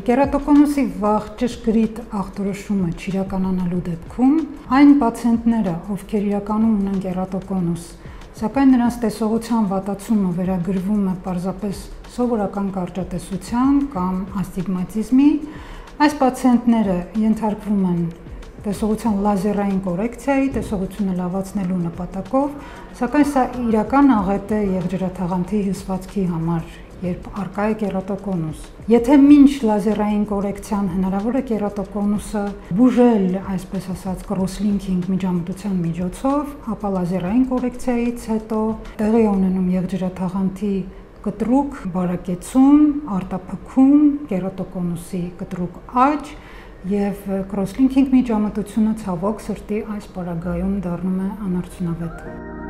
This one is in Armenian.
Կերատոկոնուսի վաղ ճշգրիտ ախտորոշումը չիրականանալու դեպքում այն պացիենտները, ովքեր իրականում ունեն կերատոկոնուս, սակայն նրանց տեսողության վատացումը վերագրվում է պարզապես սովորական կարճատեսության կամ աստիգմատիզմի, այս պացիենտները ենթարկվում են տեսողության լազերային կորեկցիայի, տեսողությունը լավացնելու նպատակով, սակայն սա իրական աղետ է եղջերաթաղանթի հյուսվածքի համար, երբ առկա է կերատոկոնուս։ Եթե մինչ լազերային կորեկցիան հնարավոր է կերատոկոնուսը բուժել, այսպես ասած, կրոսլինքինգ միջամտության միջոցով, ապա լազերային կորեկցիայից հետո տեղի է ունենում եղջերաթաղանթի կտրուկ բարակեցում, արտափքում, կերատոկոնուսի կտրուկ աճ և կրոսլինքինգ միջամտությունը ցավոք սրտի այս պարագայում դառնում է անարդյունավետ։